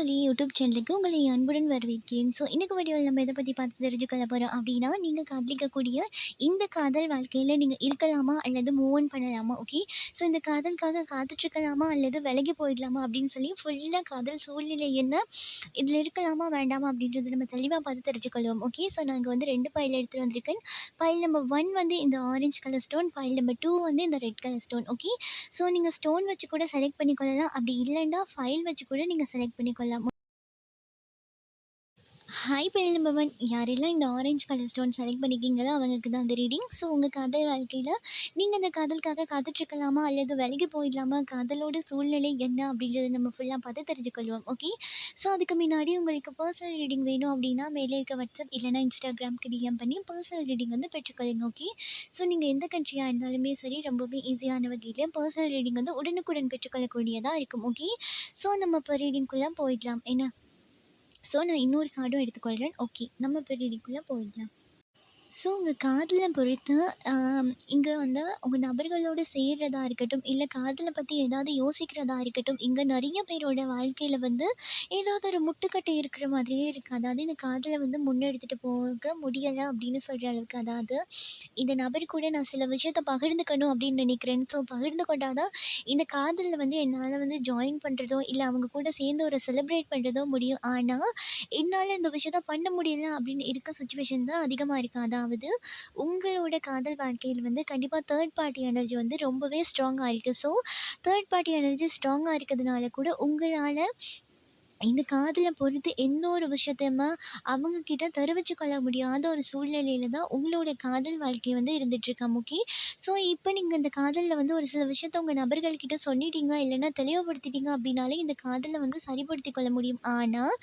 காதலி யூடியூப் சேனலுக்கு உங்களை அன்புடன் வரவேற்கிறேன். ஸோ இன்னைக்கு வீடியோவில் நம்ம எதை பற்றி பார்த்து தெரிஞ்சுக்கொள்ள போகிறோம் அப்படின்னா, நீங்கள் காதலிக்கக்கூடிய இந்த காதல் வாழ்க்கையில் நீங்கள் இருக்கலாமா அல்லது மூவ் ஆன் பண்ணலாமா? ஓகே. ஸோ இந்த காதலுக்காக காத்துட்ருக்கலாமா அல்லது விலகி போயிடலாமா அப்படின்னு சொல்லி ஃபுல்லாக காதல் சூழ்நிலை என்ன, இதில் இருக்கலாமா வேண்டாமா அப்படின்றத நம்ம தெளிவாக பார்த்து தெரிஞ்சுக்கொள்வோம். ஓகே. ஸோ நாங்கள் வந்து 2 பைல் எடுத்துகிட்டு வந்திருக்கேன். பைல் நம்பர் 1 வந்து இந்த orange colour stone, file number 2 வந்து இந்த red colour stone. Okay. So நீங்கள் ஸ்டோன் வச்சு கூட செலக்ட் பண்ணிக்கொள்ளலாம். அப்படி இல்லைன்னா ஃபைல் வச்சு கூட நீங்கள் செலக்ட் பண்ணிக்கொள்ளலாம். ஹாய் பெல் நம்பர் 1, யாரெல்லாம் இந்த ஆரஞ்சு கலர் ஸ்டோன் செலக்ட் பண்ணிக்கிங்களோ அவங்களுக்கு தான் அந்த ரீடிங். ஸோ உங்கள் காதல் வாழ்க்கையில் நீங்கள் இந்த காதலுக்காக காத்துட்ருக்கலாமா அல்லது விலகி போயிடலாமா, காதலோட சூழ்நிலை என்ன அப்படின்றத நம்ம ஃபுல்லாக பார்த்து தெரிஞ்சுக்கொள்வோம். ஓகே. ஸோ அதுக்கு முன்னாடி உங்களுக்கு பர்சனல் ரீடிங் வேணும் அப்படின்னா மேலே இருக்க வாட்ஸ்அப் இல்லைனா இன்ஸ்டாகிராம்க்கு டிஎம் பண்ணி பர்சனல் ரீடிங் வந்து பெற்றுக்கொள்ளுங்க. ஓகே. ஸோ நீங்கள் எந்த கண்ட்ரியாக இருந்தாலுமே சரி, ரொம்பவே ஈஸியான வகையில் பர்சனல் ரீடிங் வந்து உடனுக்குடன் பெற்றுக்கொள்ளக்கூடியதாக இருக்கும். ஓகே. ஸோ நம்ம இப்போ ரீடிங்குள்ளே போயிடலாம் என்ன. ஸோ நான் இன்னொரு கார்டும் எடுத்துக்கொள்கிறேன். ஓகே. நம்ம இப்போ ரீடிங்குள்ளே போயிடலாம். ஸோ உங்கள் காதலை பொறுத்து இங்கே வந்து உங்கள் நபர்களோடு சேர்றதா இருக்கட்டும், இல்லை காதலை பற்றி ஏதாவது யோசிக்கிறதா இருக்கட்டும், இங்கே நிறைய பேரோட வாழ்க்கையில் வந்து ஏதாவது ஒரு முட்டுக்கட்டை இருக்கிற மாதிரியே இருக்குது. அதாவது இந்த காதலை வந்து முன்னெடுத்துகிட்டு போக முடியலை அப்படின்னு சொல்கிற அளவுக்கு, அதாவது இந்த நபர் கூட நான் சில விஷயத்த பகிர்ந்துக்கணும் அப்படின்னு நினைக்கிறேன். ஸோ பகிர்ந்து கொண்டாதான் இந்த காதலில் வந்து என்னால் வந்து ஜாயின் பண்ணுறதோ இல்லை அவங்க கூட சேர்ந்து ஒரு செலிப்ரேட் பண்ணுறதோ முடியும். ஆனால் என்னால் இந்த விஷயத்த பண்ண முடியல அப்படின்னு இருக்க சுச்சுவேஷன் தான் அதிகமாக இருக்குது. அதாவது உங்களோட காதல் வாழ்க்கையில் வந்து கண்டிப்பாக தேர்ட் பார்ட்டி எனர்ஜி வந்து ரொம்பவே ஸ்ட்ராங்காக இருக்குது. ஸோ தேர்ட் பார்ட்டி எனர்ஜி ஸ்ட்ராங்காக இருக்கிறதுனால கூட உங்களால் இந்த காதலை பொறுத்து எந்த ஒரு விஷயத்தையுமே அவங்க கிட்ட தெரிவிச்சு கொள்ள முடியாத ஒரு சூழ்நிலையில தான் உங்களோட காதல் வாழ்க்கை வந்து இருந்துட்டுருக்கா. ஓகே. ஸோ இப்போ நீங்கள் இந்த காதலில் வந்து ஒரு சில விஷயத்த உங்கள் நபர்கள் கிட்ட சொல்லிட்டீங்க இல்லைன்னா தெளிவுபடுத்திட்டீங்க அப்படின்னாலே இந்த காதலை வந்து சரிப்படுத்தி கொள்ள முடியும். ஆனால்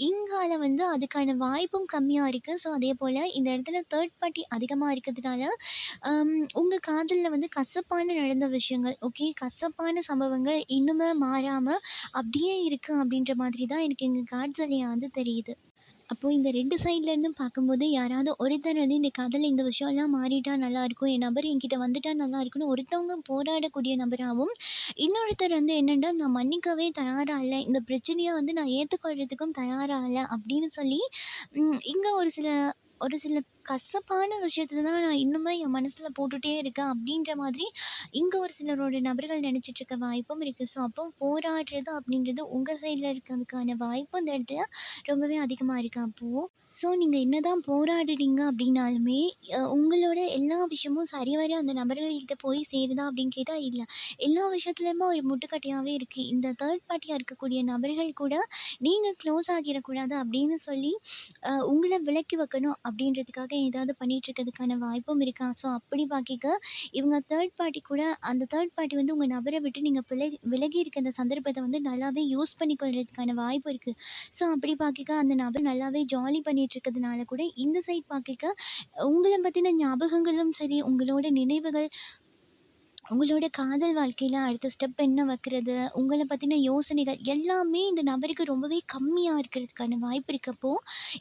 இங்கால வந்து அதுக்கான வாய்ப்பும் கம்மியாக இருக்குது. ஸோ அதே போல் இந்த இடத்துல தேர்ட் பார்ட்டி அதிகமாக இருக்கிறதுனால உங்கள் காதலில் வந்து கசப்பான நடந்த விஷயங்கள், ஓகே, கசப்பான சம்பவங்கள் இன்னுமே மாறாமல் அப்படியே இருக்குது அப்படின்ற மாதிரி தான் எனக்கு எங்கள் கார்ட்ஸ் வழியாக வந்து தெரியுது. அப்போது இந்த 2 சைட்லேருந்தும் பார்க்கும்போது யாராவது ஒருத்தர் வந்து இந்த காதலில் இந்த விஷயம்லாம் மாறிட்டா நல்லாயிருக்கும், என் நபர் என்கிட்ட வந்துட்டா நல்லா இருக்குன்னு ஒருத்தவங்க போராடக்கூடிய நபராகவும், இன்னொருத்தர் வந்து என்னென்னா நான் மன்னிக்கவே தயாராக இல்லை, இந்த பிரச்சனையை வந்து நான் ஏற்றுக்கொள்கிறதுக்கும் தயாராக இல்லை அப்படின்னு சொல்லி இங்கே ஒரு சில கசப்பான விஷயத்த தான் நான் இன்னுமே என் மனசில் போட்டுகிட்டே இருக்கேன் அப்படின்ற மாதிரி இங்கே ஒரு சிலரோட நபர்கள் நினச்சிட்டு இருக்க வாய்ப்பும் இருக்குது. ஸோ அப்போ போராடுறது அப்படின்றது உங்கள் சைடில் இருக்கிறதுக்கான வாய்ப்பு இந்த இடத்துல ரொம்பவே அதிகமாக இருக்குது. அப்போது ஸோ நீங்கள் என்ன தான் போராடுறீங்க அப்படின்னாலுமே உங்களோட எல்லா விஷயமும் சரிவர அந்த நபர்கள்கிட்ட போய் சேருதா அப்படின்னு கேட்டால் இல்லை. எல்லா விஷயத்துலையுமே ஒரு முட்டுக்கட்டையாகவே இருக்குது. இந்த தேர்ட் பார்ட்டியாக இருக்கக்கூடிய நபர்கள் கூட நீங்கள் க்ளோஸ் ஆகிடக்கூடாது அப்படின்னு சொல்லி உங்கள விலக்கி வைக்கணும் அப்படின்றதுக்காக ஏதாவது பண்ணிட்டு இருக்கிறதுக்கான வாய்ப்பும் இருக்கா. ஸோ அப்படி பார்த்திக்க இவங்க தேர்ட் பார்ட்டி கூட அந்த தேர்ட் பார்ட்டி வந்து உங்கள் நபரை விட்டு நீங்கள் விலகி இருக்க அந்த சந்தர்ப்பத்தை வந்து நல்லாவே யூஸ் பண்ணிக்கொள்றதுக்கான வாய்ப்பு இருக்குது. ஸோ அப்படி பார்த்திக்க அந்த நபர் நல்லாவே ஜாலி பண்ணிட்டு இருக்கிறதுனால கூட இந்த சைட் பார்த்திக்க உங்களை பற்றின ஞாபகங்களும் சரி, உங்களோட நினைவுகள், உங்களோட காதல் வாழ்க்கையில் அடுத்த ஸ்டெப் என்ன வைக்கிறது, உங்களை பற்றின யோசனைகள் எல்லாமே இந்த நபருக்கு ரொம்பவே கம்மியாக இருக்கிறதுக்கான வாய்ப்பு இருக்கப்போ,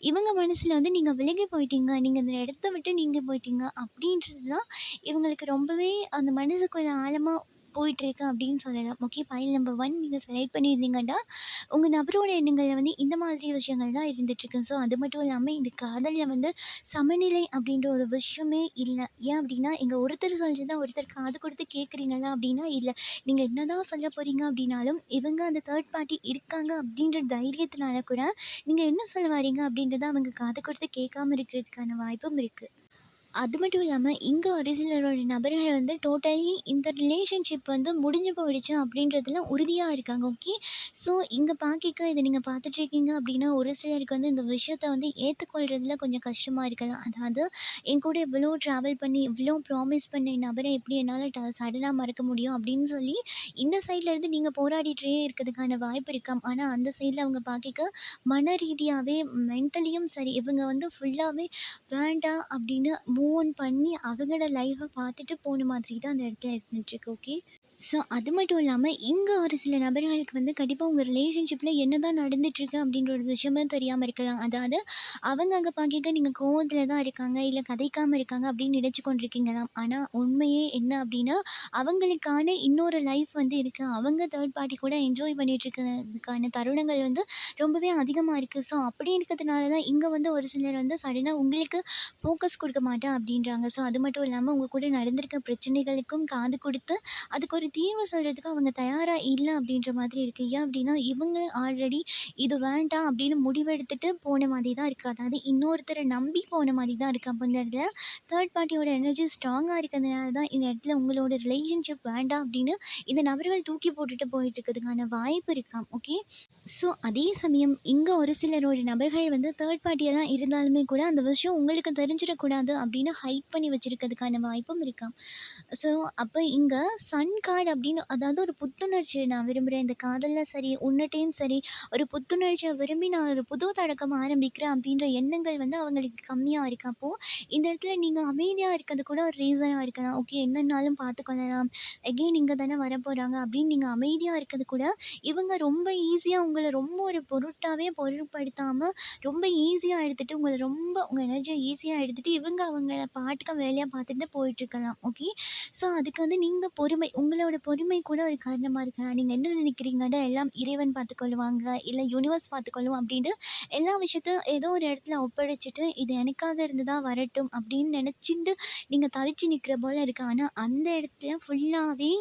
இவங்க மனசில் வந்து நீங்கள் விலகி போயிட்டீங்க, நீங்கள் இந்த இடத்த விட்டு நீங்கள் போயிட்டீங்க அப்படின்றது தான் இவங்களுக்கு ரொம்பவே அந்த மனசுக்குள்ள ஆழமாக போயிட்டுருக்கு அப்படின்னு சொல்லலாம். ஓகே. ஃபைல் நம்பர் 1 நீங்கள் செலக்ட் பண்ணியிருந்தீங்கன்னா உங்கள் நபரோட எண்ணங்களில் வந்து இந்த மாதிரி விஷயங்கள் தான் இருந்துகிட்ருக்கு. ஸோ அது மட்டும் இல்லாமல் இந்த காதலில் வந்து சமநிலை அப்படின்ற ஒரு விஷயமே இல்லை. ஏன் அப்படின்னா இங்கே ஒருத்தர் சொல்கிறத ஒருத்தர் காது கொடுத்து கேட்குறீங்களா அப்படின்னா இல்லை. நீங்கள் என்ன தான் சொல்ல போகிறீங்க அப்படின்னாலும் இவங்க அந்த தேர்ட் பார்ட்டி இருக்காங்க அப்படின்ற தைரியத்தினால கூட நீங்கள் என்ன சொல்ல வரீங்க அப்படின்றத அவங்க காது கொடுத்து கேட்காம இருக்கிறதுக்கான வாய்ப்பும் இருக்குது. அது மட்டும் இல்லாமல் இங்கே ஒரு சிலரோட நபர்கள் வந்து டோட்டலி இந்த ரிலேஷன்ஷிப் வந்து முடிஞ்சு போயிடுச்சு அப்படின்றதுல உறுதியாக இருக்காங்க. ஓகே. ஸோ இங்கே பார்க்க இதை நீங்கள் பார்த்துட்ருக்கீங்க அப்படின்னா ஒரு சிலருக்கு வந்து இந்த விஷயத்த வந்து ஏற்றுக்கொள்கிறதுல கொஞ்சம் கஷ்டமாக இருக்கலாம். அதாவது என் கூட இவ்வளோ ட்ராவல் பண்ணி இவ்வளோ ப்ராமிஸ் பண்ண என் நபரை எப்படி என்னால் சடனாக மறக்க முடியும் அப்படின்னு சொல்லி இந்த சைட்லேருந்து நீங்கள் போராடிட்டே இருக்கிறதுக்கான வாய்ப்பு இருக்காம். ஆனால் அந்த சைடில் அவங்க பார்க்க மன ரீதியாகவே மென்டலியும் சரி இவங்க வந்து ஃபுல்லாகவே வேண்டாம் அப்படின்னு மூவ் ஆன் பண்ணி அவங்களோட லைஃப்பை பார்த்துட்டு போன மாதிரி தான் அந்த இடத்துல இருந்துட்டுருக்கு. ஓகே. ஸோ அது மட்டும் இல்லாம, இங்க ஒரு சில நபர்களுக்கு வந்து கண்டிப்பா உங்க ரிலேஷன்ஷிப்ல என்னதான் நடந்துட்டுருக்கு அப்படின்ற ஒரு விஷயமே தெரியாம இருக்கலாம். அதாவது அவங்க அங்க பாக்கிக்க நீங்க கோவத்துல தான் இருக்காங்க, இல்ல கதைக்காம இருக்காங்க அப்படின்னு நினைச்சு கொண்டிருக்கீங்களாம். ஆனா உண்மையே என்ன அப்படின்னா, அவங்களுக்கான இன்னொரு லைஃப் வந்து இருக்கு. அவங்க தேர்ட் பார்ட்டி கூட என்ஜாய் பண்ணிட்டு இருக்கிறதுக்கான தருணங்கள் வந்து ரொம்பவே அதிகமா இருக்கு. ஸோ அப்படி இருக்கிறதுனால தான் இங்க வந்து ஒரு சிலர் வந்து சடனா உங்களுக்கு ஃபோக்கஸ் குடுக்க மாட்டேன் அப்படின்றாங்க. ஸோ அது மட்டும் இல்லாம உங்க கூட நடந்திருக்க பிரச்சனைகளுக்கும் காது குடுத்து அதுக்கு ஒரு தீர்வு சொல்றதுக்கு அவங்க தயாரா இல்ல அப்படின்ற மாதிரி இருக்கு. ஏன் அப்படின்னா, இவங்க ஆல்ரெடி இது வேண்டாம் அப்படின்னு முடிவெடுத்துட்டு போன மாதிரி தான் இருக்கு. அதாவது இன்னொருத்தர நம்பி போன மாதிரி தான் இருக்கு. அப்ப இந்த இடத்துல தேர்ட் பார்ட்டியோட எனர்ஜி ஸ்ட்ராங்கா இருக்கிறதுனால தான் இந்த இடத்துல உங்களோட ரிலேஷன்ஷிப் வேண்டாம் அப்படின்னு இந்த நபர்கள் தூக்கி போட்டுட்டு போயிட்டு இருக்கிறதுக்கான வாய்ப்பு இருக்காம். ஓகே. ஸோ அதே சமயம் இங்க ஒரு சிலரோட நபர்கள் வந்து தேர்ட் பார்ட்டியெல்லாம் இருந்தாலுமே கூட அந்த விஷயம் உங்களுக்கு தெரிஞ்சிடக்கூடாது அப்படின்னு ஹைட் பண்ணி வச்சிருக்கிறதுக்கான வாய்ப்பும் இருக்காம். ஸோ அப்போ இங்க சன் கார்டு அப்படின்னு அதாவது ஒரு புத்துணர்ச்சிய நான் விரும்புறேன். இந்த காதல்ல சரி, உன்னிட்டயும் சரி, ஒரு புத்துணர்ச்சிய விரும்பி நான் ஒரு புது தொடக்கம் ஆரம்பிக்கிறேன் அப்படின்ற எண்ணங்கள் வந்து அவங்களுக்கு கம்மியா இருக்கு. அப்போ இந்த இடத்துல நீங்க அமைதியா இருக்கிறது கூட ஒரு ரீசனா இருக்கலாம். ஓகே என்னன்னாலும் பார்த்துக்கொள்ளலாம். எகெயின் இங்க தானே வரப்போறாங்க அப்படின்னு நீங்க அமைதியா இருக்கிறது கூட, இவங்க ரொம்ப ஈஸியா உங்கள ரொம்ப ஒரு பொருட்டாவே பொருட்படுத்தாம, ரொம்ப ஈஸியா எடுத்துட்டு உங்கள ரொம்ப உங்க எனர்ஜிய ஈஸியா எடுத்துட்டு, இவங்க அவங்கள பாட்டுக்கு வேலையா பார்த்துட்டு போயிட்டுருக்கலாம். ஓகே. ஸோ அதுக்கு வந்து நீங்க பொறுமை உங்களோட பொறுமை கூட ஒரு காரணமா இருக்கலாம். நீங்க என்ன நினைக்கிறீங்கன்னா, எல்லாம் இறைவன் பார்த்துக்கொள்ளுவாங்க, இல்ல யூனிவர்ஸ் பார்த்துக்கொள்ளும் அப்டின்ட்டு எல்லா விஷயத்தையும் ஏதோ ஒரு இடத்துல ஒப்படைச்சுட்டு, இது எனக்காக இருந்ததா வரட்டும் அப்டின்னு நெனச்சுண்டு நீங்க தவிச்சு நிக்கிற போல இருக்கு. ஆனா அந்த இடத்துல ஃபுல்லாவே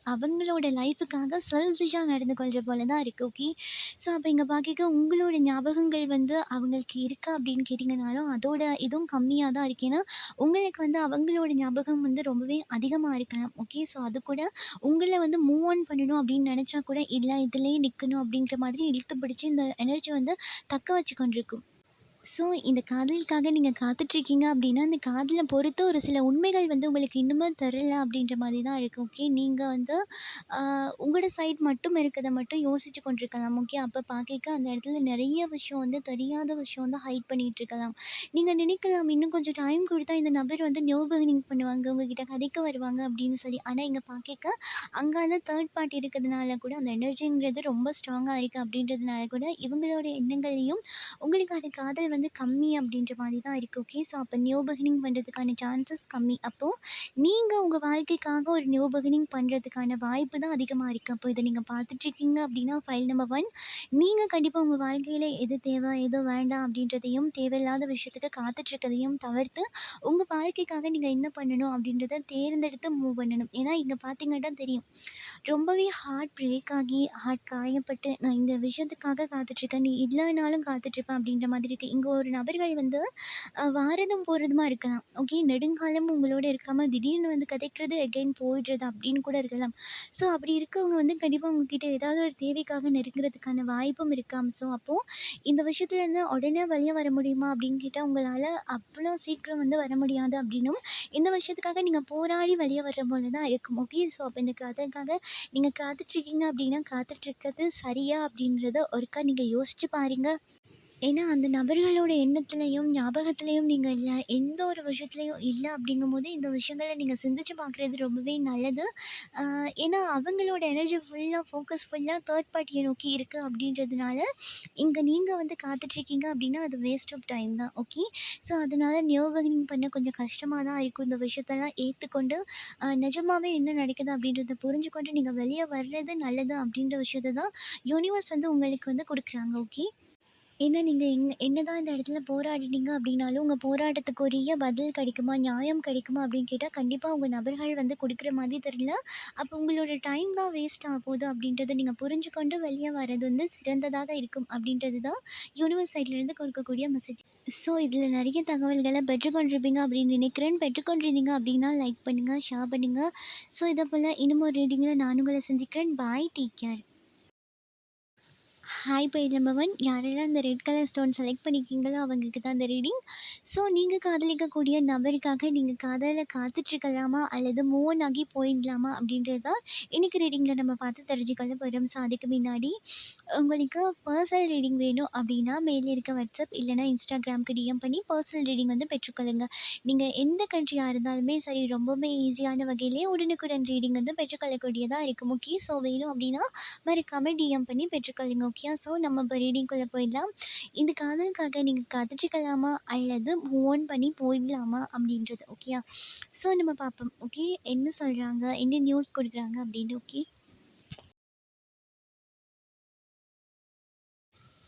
அவங்களோட லைஃப்‌க்காக செல்ஃபிஷ்ஷா நடந்து கொள்ற போல தான் இருக்கு. ஓகே. ஸோ அப்ப இங்க பாக்கைக்க உங்களோட ஞாபகங்கள் வந்து அவங்களுக்கு இருக்கா அப்படின்னு கேட்டீங்கனாலும், அதோட இதுவும் கம்மியா தான் இருக்கு. ஏன்னா, உங்களுக்கு வந்து அவங்களோட ஞாபகம் வந்து ரொம்பவே அதிகமா இருக்கலாம். ஓகே. ஸோ அது கூட உங்கள வந்து மூவ் ஆன் பண்ணணும் அப்படின்னு நெனச்சா கூட, இல்ல இதுலயே நிக்கணும் அப்படிங்கிற மாதிரி இழுத்து பிடிச்சு இந்த எனர்ஜி வந்து தக்க வச்சு கொண்டிருக்கும். ஸோ, இந்த காதலுக்காக நீங்க காத்துட்ருக்கீங்க அப்டின்னா, அந்த காதல பொறுத்து ஒரு சில உண்மைகள் வந்து உங்களுக்கு இன்னுமே தெரியல அப்டின்ற மாரி தான் இருக்கு. ஓகே. நீங்க வந்து அ உங்களோட சைட் மட்டும் இருக்கத மட்டும் யோசிச்சு கொண்டிருக்கலாம். ஓகே. அப்ப பாக்கைக்க அந்த இடத்துல நெறைய விஷயம் வந்து தெரியாத விஷயம் வந்து ஹைட் பண்ணிட்டுருக்கலாம். நீங்க நினைக்கலாம், இன்னும் கொஞ்சம் டைம் குடுத்தா இந்த நபர் வந்து ஞாபகம் பண்ணுவாங்க, உங்ககிட்ட கதைக்க வருவாங்க அப்டின்னு சொல்லி. ஆனா இங்க பாக்கைக்க அங்கால தேர்ட் பார்ட்டி இருக்கிறதுனால கூட அந்த எனர்ஜிங்கிறது ரொம்ப ஸ்ட்ராங்கா இருக்கு அப்டின்றதுனால கூட இவங்களோட எண்ணங்களையும் உங்களுக்கான காதல் வந்து கம்மி அப்படின்ற மாதிரி தான் இருக்கு. ஓகே. ஸோ அப்போ நியூ பிகினிங் பண்ணுறதுக்கான சான்சஸ் கம்மி. அப்போது நீங்கள் உங்கள் வாழ்க்கைக்காக ஒரு நியூ பிகினிங் பண்ணுறதுக்கான வாய்ப்பு தான் அதிகமாக இருக்குது. அப்போ இதை நீங்கள் பார்த்துட்ருக்கீங்க அப்படின்னா ஃபைல் நம்பர் 1 நீங்கள் கண்டிப்பாக உங்கள் வாழ்க்கையில் எது தேவை எது வேண்டாம் அப்படின்றதையும் தேவையில்லாத விஷயத்துக்கு காத்துட்ருக்கதையும் தவிர்த்து உங்கள் வாழ்க்கைக்காக நீங்கள் என்ன பண்ணணும் அப்படின்றத தேர்ந்தெடுத்து மூவ் பண்ணணும். ஏன்னா இங்கே பார்த்தீங்கன்னா தெரியும், ரொம்பவே ஹார்ட் பிரேக் ஆகி, ஹார்ட் காயப்பட்டு, நான் இந்த விஷயத்துக்காக காத்துட்ருக்கேன். நீ இல்லனாலும் காத்துட்ருப்பேன் அப்படின்ற மாதிரி இருக்கு. இங்க ஒரு நபர்கள் வந்து வாரதும் போறதுமா இருக்கலாம். ஓகே. நெடுங்காலம் உங்களோட இருக்காம திடீர்னு வந்து கதைக்கிறது, எகைன் போயிடுறது அப்படின்னு கூட இருக்கலாம். ஸோ அப்படி இருக்கவங்க வந்து கண்டிப்பா உங்ககிட்ட ஏதாவது ஒரு தேவைக்காக நெருங்குறதுக்கான வாய்ப்பும் இருக்காம். ஸோ அப்போ இந்த விஷயத்துலேருந்து உடனே வெளிய வர முடியுமா அப்படின்னு கேட்டா, உங்களால அவ்வளோ சீக்கிரம் வந்து வர முடியாது அப்படின்னும், இந்த விஷயத்துக்காக நீங்க போராடி வெளிய வர்ற போல தான் இருக்கும். ஓகே. ஸோ அப்ப இந்த கதைக்காக நீங்க காத்துட்ருக்கீங்க அப்படின்னா, காத்துட்ருக்கிறது சரியா அப்படின்றத ஒருக்கா நீங்க யோசிச்சு பாருங்க. ஏன்னா, அந்த நபர்களோட எண்ணத்துலயும், ஞாபகத்திலயும் நீங்க இல்ல. எந்த ஒரு விஷயத்துலயும் இல்ல அப்படிங்கும்போது, இந்த விஷயங்கள நீங்க சிந்திச்சு பார்க்குறது ரொம்பவே நல்லது. அ ஏன்னா, அவங்களோட எனர்ஜி ஃபுல்லா தேர்ட் பார்ட்டிய நோக்கி இருக்கு அப்படின்றதுனால, இங்க நீங்க வந்து காத்துட்ருக்கீங்க அப்படின்னா, அது வேஸ்ட் ஆஃப் டைம் தான். ஓகே. ஸோ, அதனால நியோபகினிங் பண்ண கொஞ்சம் கஷ்டமா தான் இருக்கும். இந்த விஷயத்தெல்லாம் ஏத்துக்கொண்டு, நிஜமாவே என்ன நடக்குது அப்படின்றத புரிஞ்சுக்கொண்டு, நீங்க வெளிய வர்றது நல்லது அப்படின்ற விஷயத்த தான் யூனிவர்ஸ் வந்து உங்களுக்கு வந்து குடுக்குறாங்க. ஓகே. ஏன்னா, நீங்க என்னதான் இந்த இடத்துல போராடினீங்க அப்படின்னாலும், உங்க போராட்டத்துக்குரிய பதில் கிடைக்குமா? நியாயம் கிடைக்குமா? அப்படின்னு கேட்டா, கண்டிப்பா உங்க நபர்கள் வந்து குடுக்குற மாதிரி தெரியல. அப்போ உங்களோட டைம் தான் வேஸ்ட் ஆகப்போகுது அப்படின்றத நீங்க புரிஞ்சுக்கொண்டு வெளிய வர்றது வந்து சிறந்ததாக இருக்கும் அப்படின்றது தான் யூனிவர்ஸ் சைட்லேருந்து கொடுக்கக்கூடிய மெசேஜ். ஸோ, இதில நெறைய தகவல்கள பெற்றுக்கொண்டிருப்பீங்க அப்படின்னு நினைக்கிறேன். பெற்றுக்கொண்டிருந்தீங்க அப்படின்னா லைக் பண்ணுங்க, ஷேர் பண்ணுங்க. ஸோ, இதை போல இன்னும் ஒரு ரீடிங்கில நான் உங்கள சந்திக்கிறேன். Bye. Take care. Hi pair number 1 யாரெல்லாம் இந்த ரெட் கலர் ஸ்டோன் செலக்ட் பண்ணியிருக்கீங்களோ அவங்களுக்கு தான் இந்த ரீடிங். ஸோ நீங்கள் காதலிக்கக்கூடிய நபருக்காக நீங்கள் காதலில் காத்துட்ருக்கலாமா அல்லது மூவ் ஆன் ஆகி போயிடலாமா அப்படின்றது தான் இன்றைக்கி ரீடிங்கில் நம்ம பார்த்து தெரிஞ்சுக்கொள்ள போகிறோம். ஸோ அதுக்கு முன்னாடி உங்களுக்கு பர்சனல் ரீடிங் வேணும் அப்படின்னா மேலே இருக்க வாட்ஸ்அப் இல்லைனா இன்ஸ்டாகிராமுக்கு டிஎம் பண்ணி பர்சனல் ரீடிங் வந்து பெற்றுக்கொள்ளுங்க. நீங்கள் எந்த கண்ட்ரியாக இருந்தாலுமே சரி ரொம்பவுமே ஈஸியான வகையிலே உடனுக்குடன் ரீடிங் வந்து பெற்றுக்கொள்ளக்கூடியதாக இருக்கும். ஓகே, ஸோ வேணும் அப்படின்னா மறக்காமல் டிஎம் பண்ணி பெற்றுக்கொள்ளுங்க. ஓகே, ஸோ நம்ம இப்போ ரீடிங்குள்ளே போயிடலாம். இந்த காதலுக்காக நீங்கள் காத்துட்ருக்கலாமா அல்லது மூவ் ஆன் பண்ணி போயிடலாமா அப்படின்றது. ஓகே, ஸோ நம்ம பார்ப்போம். ஓகே, என்ன சொல்கிறாங்க, என்ன நியூஸ் கொடுக்குறாங்க அப்படின்ட்டு. ஓகே,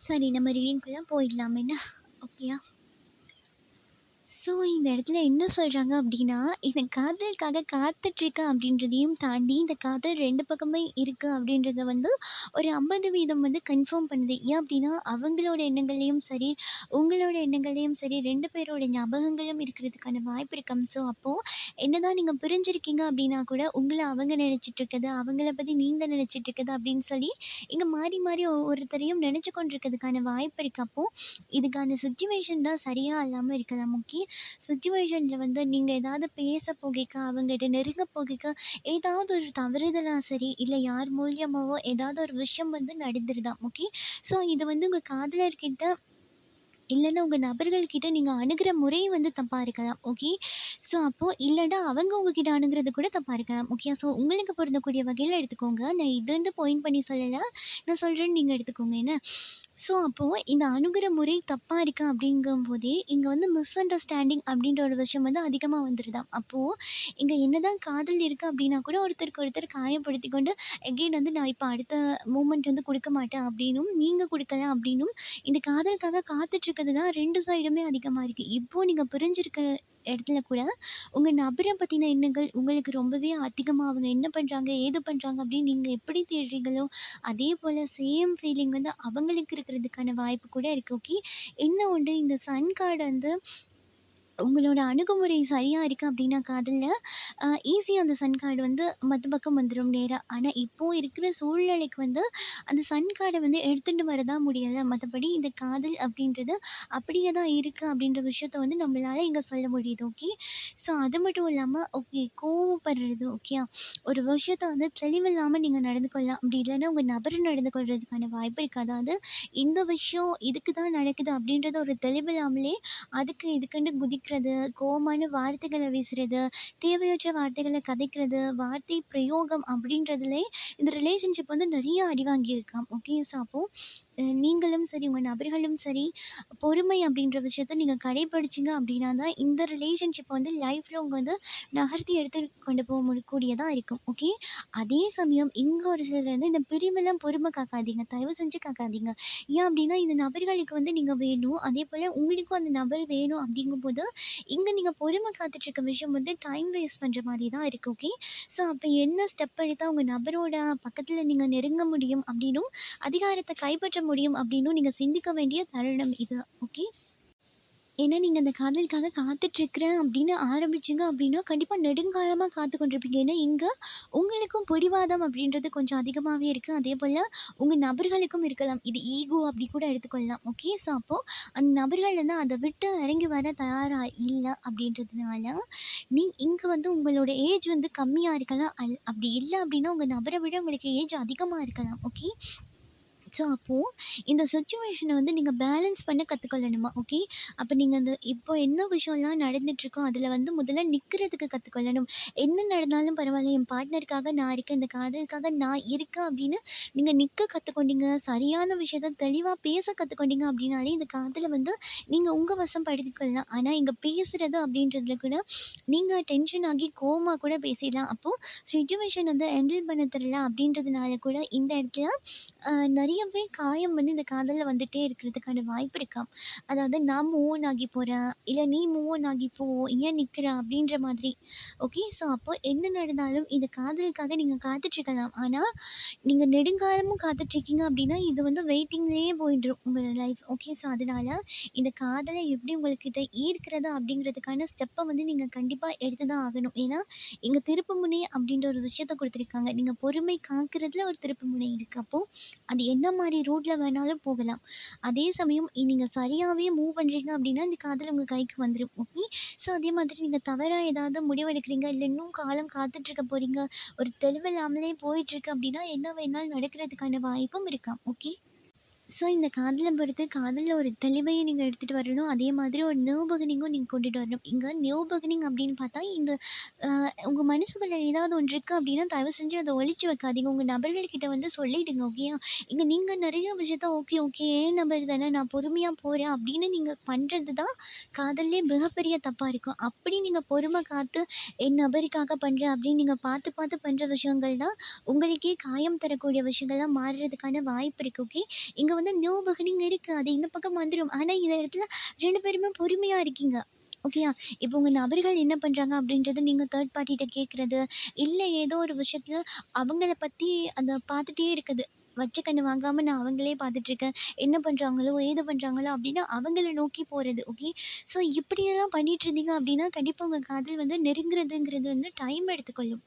சரி நம்ம ரீடிங்குள்ளே போயிடலாம் என்ன. ஓகேயா, ஸோ இந்த இடத்துல என்ன சொல்கிறாங்க அப்படின்னா, இந்த காதலுக்காக காத்துட்ருக்கேன் அப்படின்றதையும் தாண்டி இந்த காதல் 2 பக்கமே இருக்குது அப்படின்றத வந்து ஒரு 50% வந்து கன்ஃபார்ம் பண்ணுது. ஏன் அப்படின்னா, அவங்களோட எண்ணங்கள்லேயும் சரி, உங்களோட எண்ணங்கள்லேயும் சரி 2 பேரோட ஞாபகங்களும் இருக்கிறதுக்கான வாய்ப்பு இருக்கும். ஸோ அப்போது என்னதான் நீங்கள் பிரிஞ்சிருக்கீங்க அப்படின்னா கூட, உங்கள அவங்க நினச்சிட்ருக்குது, அவங்கள பற்றி நீங்கள் நினச்சிட்ருக்குது அப்படின்னு சொல்லி இங்கே மாறி மாறி ஒவ்வொருத்தரையும் நினச்சி கொண்டிருக்கிறதுக்கான வாய்ப்பு இருக்குது. அப்போது இதுக்கான சுச்சுவேஷன் தான் சரியாக இல்லாமல் இருக்கலாம். ஓகே, சிச்சுவேஷனில் வந்து நீங்கள் ஏதாவது பேச போகிக்க அவங்ககிட்ட நெருங்க போகிக்க ஏதாவது ஒரு தவறுதலா சரி இல்லை யார் மூலியமாவோ ஏதாவது ஒரு விஷயம் வந்து நடந்துருதாம். ஓகே, ஸோ இது வந்து உங்கள் காதலர்கிட்ட இல்லைன்னா உங்கள் நபர்கள்கிட்ட நீங்கள் அணுகிற முறை வந்து தப்பாக இருக்கலாம். ஓகே, ஸோ அப்போது இல்லைன்னா அவங்க உங்ககிட்ட அணுகிறது கூட தப்பாக இருக்கலாம். ஓகே, ஸோ உங்களுக்கு பொருந்தக்கூடிய வகையில் எடுத்துக்கோங்க. நான் இதுன்னு பாயிண்ட் பண்ணி சொல்லலை, நான் சொல்கிறேன்னு நீங்கள் எடுத்துக்கோங்க என்ன. ஸோ அப்போது இந்த அணுகுற முறை தப்பாக இருக்கா அப்படிங்கும்போதே இங்கே வந்து மிஸ் அண்டர்ஸ்டாண்டிங் அப்படின்ற ஒரு விஷயம் வந்து அதிகமாக வந்துடுதாம். அப்போது இங்கே என்னதான் காதல் இருக்குது அப்படின்னா கூட ஒருத்தருக்கு ஒருத்தர் காயப்படுத்தி கொண்டு எகெயின் வந்து நான் இப்போ அடுத்த மூமெண்ட் வந்து கொடுக்க மாட்டேன் அப்படின்னும் நீங்கள் கொடுக்கல அப்படின்னும் இந்த காதலுக்காக காத்துட்ருக்கிறது தான் 2 சைடுமே அதிகமா இருக்கு. இப்போ நீங்க பிரிஞ்சிருக்க இடத்துல கூட, உங்க நபர பத்தின எண்ணங்கள் உங்களுக்கு ரொம்பவே அதிகமா அவங்க என்ன பண்றாங்க, ஏது பண்றாங்க அப்படின்னு நீங்க எப்படி தேடுறீங்களோ, அதே போல சேம் ஃபீலிங் வந்து அவங்களுக்கு இருக்கிறதுக்கான வாய்ப்பு கூட இருக்கு. ஓகே. என்ன ஒண்ணு இந்த சன் கார்டு வந்து உங்களோட அணுகுமுறை சரியா இருக்கு அப்படின்னா காதல்ல, ஈஸியா அந்த சன் கார்டு வந்து மத்த பக்கம் வந்துரும் நேரா. ஆனா, இப்போ இருக்கிற சூழ்நிலைக்கு வந்து அந்த சன் கார்ட வந்து எடுத்துட்டு வரதா முடியல. மத்தபடி இந்த காதல் அப்படின்றது அப்படியே தான் இருக்கு அப்படின்ற விஷயத்த வந்து நம்மளால இங்க சொல்ல முடியுது. ஓகே. ஸோ அது மட்டும் இல்லாம ஓகே கோவப்படுறது ஓகேயா? ஒரு விஷயத்த வந்து தெளிவில்லாம நீங்க நடந்து கொள்ளலாம். அப்படி இல்லைன்னா உங்க நபர் நடந்து கொள்றதுக்கான வாய்ப்பு இருக்கு. அதாவது இந்த விஷயம் இதுக்கு தான் நடக்குது அப்படின்றது ஒரு தெளிவில்லாமலே அதுக்கு இதுக்குன்னு குதிக்கிறது, கோவமான வார்த்தைகள வீசுறது, தேவையற்ற வார்த்தைகள கதைக்கிறது, வார்த்தை பிரயோகம் அப்படின்றதுலே இந்த ரிலேஷன்ஷிப் வந்து நெறைய அடி வாங்கியிருக்காம். ஓகே. ஸோ அப்போ நீங்களும் சரி, உங்க நபர்களும் சரி, பொறுமை அப்படின்ற விஷயத்த நீங்க கடைப்பிடிச்சீங்க அப்படின்னா தான் இந்த ரிலேஷன்ஷிப் வந்து லைஃப் லாங் வந்து நகர்த்தி எடுத்துட்டு கொண்டு போக கூடியதா இருக்கும். ஓகே. அதே சமயம் இங்க ஒரு சிலர் வந்து இந்த பிரிவெல்லாம் பொறுமை காக்காதீங்க. தயவு செஞ்சு காக்காதீங்க. ஏன் அப்படின்னா, இந்த நபர்களுக்கு வந்து நீங்க வேணும். அதேபோல உங்களுக்கும் அந்த நபர் வேணும் அப்படிங்கும்போது, இங்க நீங்க பொறுமை காத்துட்டு இருக்க விஷயம் வந்து டைம் வேஸ்ட் பண்ற மாரி தான் இருக்கு. ஓகே. ஸோ அப்ப என்ன ஸ்டெப் எடுத்தா உங்க நபரோட பக்கத்துல நீங்க நெருங்க முடியும் அப்படின்னும், அதிகாரத்த கைப்பற்ற முடியும் அப்படின்னும் நீங்க சிந்திக்க வேண்டிய தருணம் இது. ஓகே. ஏன்னா, நீங்க அந்த காதலுக்காக காத்துட்ருக்கிறேன் அப்படின்னு ஆரம்பிச்சீங்க அப்படின்னா, கண்டிப்பா நெடுங்காலமா காத்து கொண்டிருப்பீங்க. ஏன்னா, இங்க உங்களுக்கும் பிடிவாதம் அப்படின்றது கொஞ்சம் அதிகமாவே இருக்கு. அதேபோல உங்க நபர்களுக்கும் இருக்கலாம். இது ஈகோ அப்படி கூட எடுத்துக்கொள்ளலாம். ஓகே. ஸோ, அப்போ அந்த நபர்கள் வந்து அத விட்டு இறங்கி வர தயாரா இல்ல அப்படின்றதுனால, இங்க வந்து உங்களோட ஏஜ் வந்து கம்மியா இருக்கலாம். அப்படி இல்ல அப்படின்னா, உங்க நபர விட உங்களுக்கு ஏஜ் அதிகமா இருக்கலாம். ஓகே. ஸோ, அப்போ இந்த சிச்சுவேஷன வந்து நீங்க பேலன்ஸ் பண்ண கத்துக்கொள்ளணுமா? ஓகே. அப்ப நீங்க அந்த இப்போ என்ன விஷயம்லாம் நடந்துட்டுருக்கோ, அதில வந்து முதல்ல நிக்கிறதுக்கு கத்துக்கொள்ளணும். என்ன நடந்தாலும் பரவாயில்ல, என் பார்ட்னருக்காக நான் இருக்கேன், இந்த காதலுக்காக நான் இருக்கேன் அப்படின்னு நீங்க நிக்க கத்துக்கொண்டீங்க, சரியான விஷயத்த தெளிவா பேச கத்துக்கொண்டீங்க அப்படின்னாலே, இந்த காதல வந்து நீங்க உங்க வசம் படுத்திக் கொள்ளலாம். ஆனா, இங்க பேசுறது அப்படின்றதுல கூட நீங்க டென்ஷன் ஆகி கோவமா கூட பேசிடலாம். அப்போ சிச்சுவேஷன் வந்து ஹேண்டில் பண்ண தெரியல அப்படின்றதுனால கூட இந்த இடத்துல நெறையவே காயம் வந்து இந்த காதல்ல வந்துட்டே இருக்கிறதுக்கான வாய்ப்பு இருக்காம். அதாவது நான் மூவ் ஆன் ஆகி போறேன், இல்ல நீ மூவ் ஆன் ஆகி போ, ஏன் நிக்கிற அப்படின்ற மாதிரி. ஓகே. ஸோ அப்போ என்ன நடந்தாலும் இந்த காதலுக்காக நீங்க காத்துட்ருக்கலாம். ஆனா, நீங்க நெடுங்காலமும் காத்துட்ருக்கீங்க அப்படின்னா, இது வந்து வெயிட்டிங்லேயே போயிடும் உங்களோட லைஃப். ஓகே. ஸோ அதனால இந்த காதல எப்படி உங்கள்கிட்ட ஈர்க்கிறது அப்படிங்கிறதுக்கான ஸ்டெப்ப வந்து நீங்க கண்டிப்பா எடுத்து தான் ஆகணும். ஏன்னா, இங்க திருப்புமுனை அப்படின்ற ஒரு விஷயத்த குடுத்துருக்காங்க. நீங்க பொறுமை காக்கிறதுல ஒரு திருப்புமுனை இருக்கு. அப்போ அது என்ன மாரி ரூட்ல வேணாலும் போகலாம். அதே சமயம் நீங்க சரியாவே மூவ் பண்றீங்க அப்படின்னா, இந்த காதல் உங்க கைக்கு வந்துரும். ஓகே. ஸோ அதே மாதிரி நீங்க தவறா ஏதாவது முடிவெடுக்கிறீங்க, இல்ல இன்னும் காலம் காத்துட்ருக்க போறீங்க, ஒரு தெளிவில்லாமலே போயிட்டுருக்கு அப்படின்னா, என்ன வேணாலும் நடக்கிறதுக்கான வாய்ப்பும் இருக்காம். ஓகே. ஸோ இந்த காதல பொறுத்து காதல்ல ஒரு தெளிவையும் நீங்க எடுத்துட்டு வரணும். அதே மாதிரி ஒரு நியூ நீங்க கொண்டுட்டு வரணும். இங்க நியூ பிகினிங் அப்படின்னு பார்த்தா, இந்த அ உங்க மனசுக்குள்ள ஏதாவது ஒன்று இருக்கு அப்படின்னா, தயவு செஞ்சு அத ஒளிச்சு வைக்காதீங்க. உங்க நபர்கள் கிட்ட வந்து சொல்லிடுங்க. ஓகேயா? இங்க நீங்க நெறைய விஷயத்த ஓகே, ஓகே என் நபர் தானே நான் பொறுமையா போறேன் அப்படின்னு நீங்க பண்றது தான் காதல்லே மிகப்பெரிய தப்பா இருக்கும். அப்படி நீங்க பொறுமை காத்து என் நபருக்காக பண்றேன் அப்படின்னு நீங்க பார்த்து, பார்த்து பண்ற விஷயங்கள் தான் உங்களுக்கே காயம் தரக்கூடிய விஷயங்களா மாறுறதுக்கான வாய்ப்பு இருக்கு. ஓகே. இங்க வந்து நியூ பிகினிங் இருக்கு. அது இந்த பக்கம் வந்துரும். ஆனா, இந்த இடத்துல 2 பேருமே பொறுமையா இருக்கீங்க. ஓகேயா? இப்போ உங்க நபர்கள் என்ன பண்றாங்க அப்படின்றத நீங்க தேர்ட் பார்ட்டிட்ட கேட்கறது, இல்ல ஏதோ ஒரு விஷயத்துல அவங்கள பத்தி அத பார்த்துட்டே இருக்கது. வச்ச கண்ணு வாங்காம நான் அவங்களே பார்த்துட்டுருக்கேன். என்ன பண்றாங்களோ, ஏது பண்றாங்களோ அப்படின்னு அவங்கள நோக்கி போறது. ஓகே. ஸோ இப்படியெல்லாம் பண்ணிட்டு இருந்தீங்க அப்படின்னா, கண்டிப்பா உங்க காதல் வந்து நெருங்குறதுங்கிறது வந்து டைம் எடுத்துக்கொள்ளும்.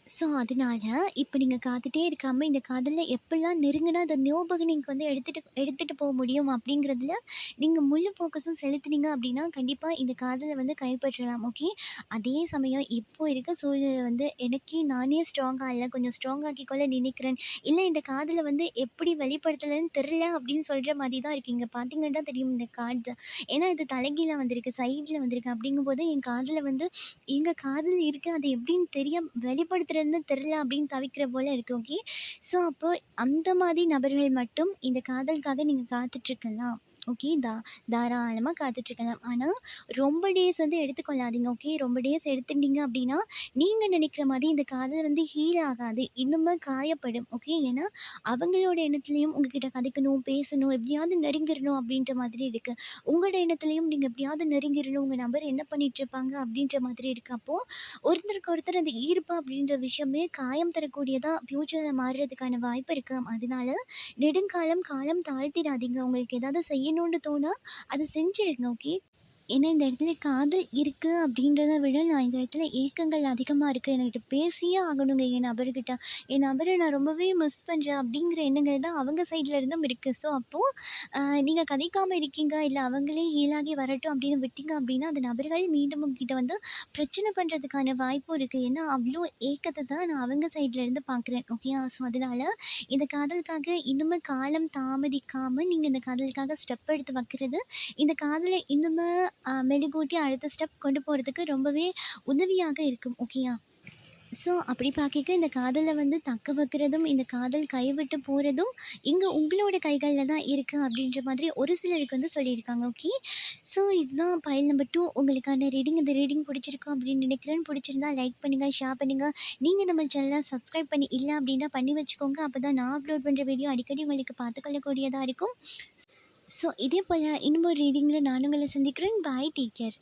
ஸோ, அதனால இப்ப நீங்க காத்துட்டே இருக்காம, இந்த காதல்ல எப்படிலாம் நெருங்குனா, அத ஞாபகம் வந்து எடுத்துட்டு எடுத்துட்டு போ முடியும் அப்படிங்கிறதுல, நீங்க முழு ஃபோக்கஸும் செலுத்துனீங்க அப்படின்னா, கண்டிப்பா இந்த காதல வந்து கைப்பற்றலாம். ஓகே. அதே சமயம் இப்போ இருக்க சூழ்நிலை வந்து, எனக்கே நானே ஸ்ட்ராங்கா இல்ல, கொஞ்சம் ஸ்ட்ராங் ஆக்கிக்கொள்ள நினைக்கிறேன். இல்ல இந்த காதல வந்து எப்படி வெளிப்படுத்துறதுன்னு தெரியல அப்படின்னு சொல்ற மாரி தான் இருக்கு. இங்க பார்த்தீங்கன்னா தெரியும் இந்த கார்ட்ஸ. ஏன்னா இது தலைகீழா வந்திருக்கு, சைட்ல வந்திருக்கு. அப்படிங்கும்போது என் காதுல வந்து எங்க காதல் இருக்கு. அது எப்படின்னு வெளிப்படுத்துறதுன்னு தெரியல அப்படின்னு தவிக்கிற போல இருக்கு. ஓகே. ஸோ, அப்போ அந்த மாதிரி நபர்கள் மட்டும் இந்த காதலுக்காக நீங்க காத்துட்ருக்கலாம். ஓகே. தாராளமா காத்துட்ருக்கலாம். ஆனா, ரொம்ப டேஸ் வந்து எடுத்துக்கொள்ளாதீங்க. ஓகே. ரொம்ப டேஸ் எடுத்துட்டீங்க அப்படின்னா, நீங்க நினைக்கிற மாதிரி இந்த காதல் வந்து ஹீல் ஆகாது. இன்னுமே காயப்படும். ஓகே. ஏன்னா, அவங்களோட எண்ணத்துலயும் உங்ககிட்ட கதைக்கணும், பேசணும், எப்படியாவது நெருங்கிரணும் அப்படின்ற மாதிரி இருக்கு. உங்களோட எண்ணத்துலயும் நீங்க எப்படியாவது நெருங்கிரணும், உங்க நபர் என்ன பண்ணிட்டுருப்பாங்க அப்படின்ற மாதிரி இருக்கு. அப்போ ஒருத்தருக்கு ஒருத்தர் அந்த ஈர்ப்பு அப்படின்ற விஷயமே காயம் தரக்கூடியதா ஃப்யூச்சர்ல மாறுறதுக்கான வாய்ப்பு இருக்கு. அதனால நெடுங்காலம் காலம் தாழ்த்திடாதீங்க. உங்களுக்கு ஏதாவது செய்யணும்னு தோணா, அத செஞ்சுருங்க. ஓகே. ஏன்னா இந்த இடத்துல காதல் இருக்கு அப்படின்றத விட, நான் இந்த இடத்துல ஏக்கங்கள் அதிகமா இருக்கு. என்கிட்ட பேசியே ஆகணுங்க என் நபர்கிட்ட. என் நபர நான் ரொம்பவே மிஸ் பண்றேன் அப்படிங்கிற எண்ணங்கள் தான் அவங்க சைட்ல இருந்தும் இருக்கு. ஸோ அப்போ நீங்க கதைக்காம இருக்கீங்க, இல்ல அவங்களே ஹீல் வரட்டும் அப்படின்னு விட்டீங்க அப்படின்னா, அந்த நபர்கள் மீண்டும் உங்ககிட்ட வந்து பிரச்சனை பண்றதுக்கான வாய்ப்பும் இருக்கு. ஏன்னா அவ்ளோ ஏக்கத்த தான் நான் அவங்க சைட்ல இருந்து பார்க்குறேன். ஓகேயா? ஸோ அதனால இந்த காதலுக்காக இன்னுமே காலம் தாமதிக்காம நீங்க இந்த காதலுக்காக ஸ்டெப் எடுத்து வைக்கிறது, இந்த காதல இன்னுமே மெருகூட்டி அடுத்த ஸ்டெப் கொண்டு போறதுக்கு ரொம்பவே உதவியாக இருக்கும். ஓகேயா? ஸோ அப்படி பார்க்கைக்க இந்த காதல வந்து தக்க வைக்கிறதும், இந்த காதல் கைவிட்டு போறதும், இங்க உங்களோட கைகள்ல தான் இருக்கு அப்படின்ற மாதிரி ஒரு சிலருக்கு வந்து சொல்லியிருக்காங்க. ஓகே. ஸோ இதுதான் ஃபைல் நம்பர் 2 உங்களுக்கான ரீடிங். இந்த ரீடிங் பிடிச்சிருக்கும் அப்படின்னு நினைக்கிறேன். பிடிச்சிருந்தா லைக் பண்ணுங்க, ஷேர் பண்ணுங்க. நீங்க நம்ம சேனல சப்ஸ்கிரைப் பண்ணி இல்ல அப்படின்னா பண்ணி வச்சுக்கோங்க. அப்பதான் நான் அப்லோட் பண்ற வீடியோ அடிக்கடி உங்களுக்கு பார்த்துக்கொள்ளக்கூடியதா இருக்கும். ஸோ இதே போல இன்னும் ஒரு ரீடிங்ல நான் உங்கள சந்திக்கிறேன். பாய். Take care.